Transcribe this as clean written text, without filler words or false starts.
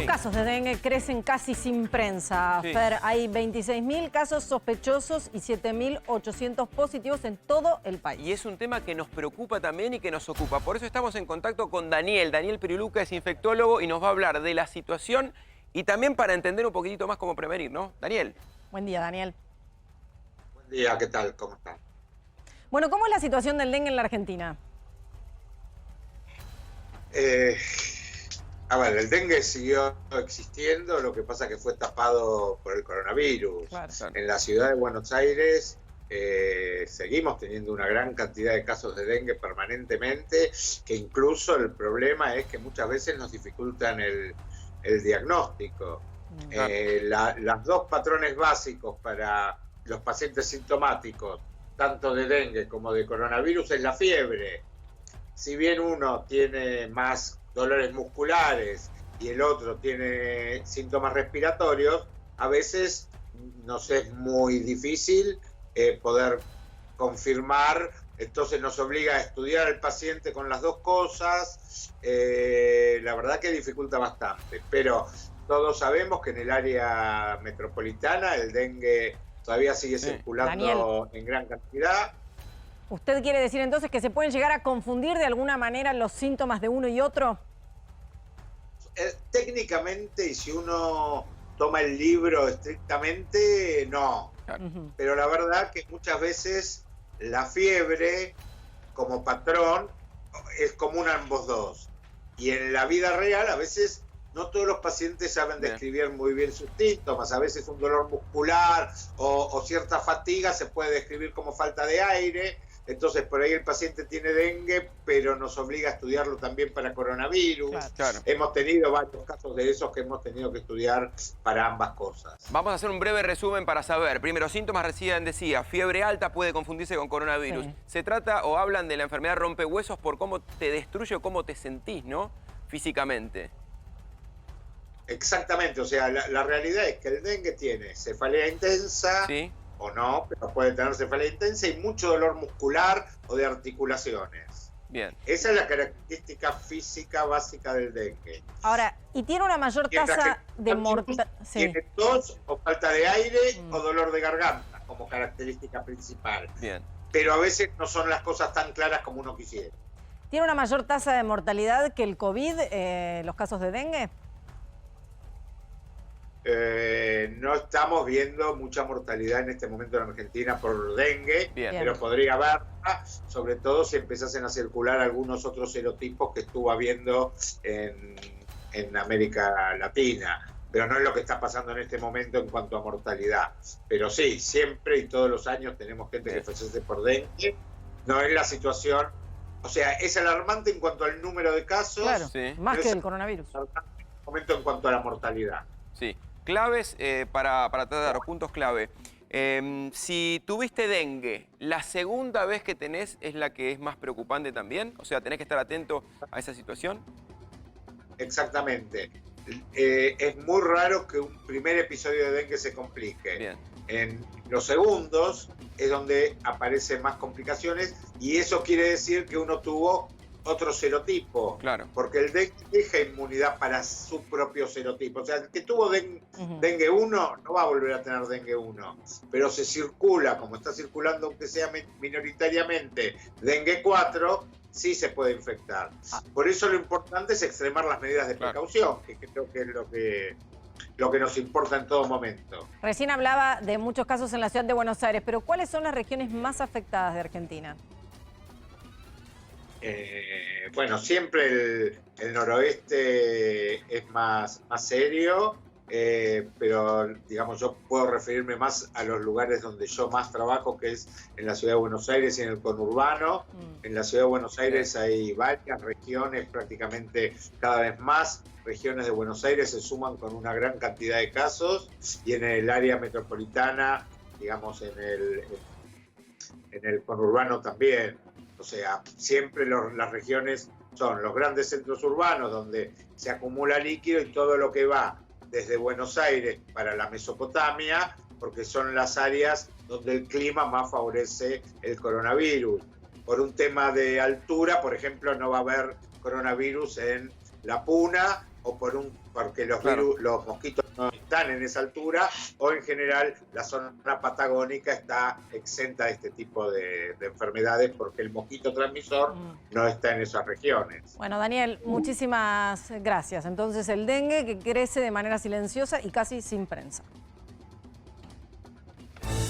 casos de dengue crecen casi sin prensa. Sí. Fer, hay 26.000 casos sospechosos y 7.800 positivos en todo el país. Y es un tema que nos preocupa también y que nos ocupa. Por eso estamos en contacto con Daniel. Daniel Piriluca es infectólogo y nos va a hablar de la situación y también para entender un poquitito más cómo prevenir, ¿no? Daniel. Buen día, Daniel. Buen día, ¿qué tal? ¿Cómo están? Bueno, ¿cómo es la situación del dengue en la Argentina? A ver, el dengue siguió existiendo, lo que pasa que fue tapado por el coronavirus. Claro. En la ciudad de Buenos Aires seguimos teniendo una gran cantidad de casos de dengue permanentemente, que incluso el problema es que muchas veces nos dificultan el diagnóstico. Los dos patrones básicos para los pacientes sintomáticos, tanto de dengue como de coronavirus, es la fiebre. Si bien uno tiene más dolores musculares y el otro tiene síntomas respiratorios, a veces nos es muy difícil poder confirmar, entonces nos obliga a estudiar al paciente con las dos cosas. La verdad que dificulta bastante, pero todos sabemos que en el área metropolitana el dengue todavía sigue circulando Daniel, en gran cantidad. ¿Usted quiere decir entonces que se pueden llegar a confundir de alguna manera los síntomas de uno y otro? Técnicamente, y si uno toma el libro estrictamente, no. Pero la verdad que muchas veces la fiebre como patrón es común a ambos dos. Y en la vida real a veces no todos los pacientes saben describir muy bien sus síntomas. A veces un dolor muscular o cierta fatiga se puede describir como falta de aire. Entonces por ahí el paciente tiene dengue, pero nos obliga a estudiarlo también para coronavirus. Claro. Hemos tenido varios casos de esos que hemos tenido que estudiar para ambas cosas. Vamos a hacer un breve resumen para saber. Primero, síntomas recién decía, fiebre alta puede confundirse con coronavirus. Sí. Se trata o hablan de la enfermedad rompehuesos por cómo te destruye o cómo te sentís, ¿no? Físicamente. Exactamente, o sea, la realidad es que el dengue tiene cefalea intensa, Sí. o no, pero puede tener cefalea intensa y mucho dolor muscular o de articulaciones. Bien. Esa es la característica física básica del dengue. Ahora, ¿y tiene una mayor Mientras tasa que de el virus mortalidad? Sí. tiene tos o falta de aire o dolor de garganta como característica principal. Bien. Pero a veces no son las cosas tan claras como uno quisiera. ¿Tiene una mayor tasa de mortalidad que el COVID, los casos de dengue? No estamos viendo mucha mortalidad en este momento en Argentina por dengue, Bien. pero podría haberla, sobre todo si empezasen a circular algunos otros serotipos que estuvo habiendo en América Latina. Pero no es lo que está pasando en este momento en cuanto a mortalidad. Pero sí, siempre y todos los años tenemos gente que fallece por dengue. No es la situación, o sea, es alarmante en cuanto al número de casos, Claro, Sí. más pero que es el coronavirus. alarmante en este momento en cuanto a la mortalidad. Sí. Claves para tratar, puntos clave. Si tuviste dengue, ¿la segunda vez que tenés es la que es más preocupante también? O sea, ¿tenés que estar atento a esa situación? Exactamente. Es muy raro que un primer episodio de dengue se complique. Bien. En los segundos es donde aparecen más complicaciones y eso quiere decir que uno tuvo otro serotipo. Claro. Porque el dengue deja inmunidad para su propio serotipo. O sea, el que tuvo dengue 1 no va a volver a tener dengue 1. Pero se circula, como está circulando aunque sea minoritariamente, dengue 4, sí se puede infectar. Por eso lo importante es extremar las medidas de precaución, que creo que es lo que nos importa en todo momento. Recién hablaba de muchos casos en la ciudad de Buenos Aires, pero ¿cuáles son las regiones más afectadas de Argentina? Bueno, siempre el noroeste es más serio, pero digamos yo puedo referirme más a los lugares donde yo más trabajo, que es en la ciudad de Buenos Aires y en el conurbano. En la ciudad de Buenos Aires hay varias regiones, prácticamente cada vez más regiones de Buenos Aires se suman con una gran cantidad de casos, y en el área metropolitana, digamos en el conurbano también. O sea, siempre las regiones son los grandes centros urbanos donde se acumula líquido y todo lo que va desde Buenos Aires para la Mesopotamia, porque son las áreas donde el clima más favorece el coronavirus. Por un tema de altura, por ejemplo, no va a haber coronavirus en La Puna, o porque los mosquitos no están en esa altura, o en general la zona patagónica está exenta de este tipo de enfermedades porque el mosquito transmisor no está en esas regiones. Bueno, Daniel, muchísimas gracias. Entonces, el dengue que crece de manera silenciosa y casi sin prensa.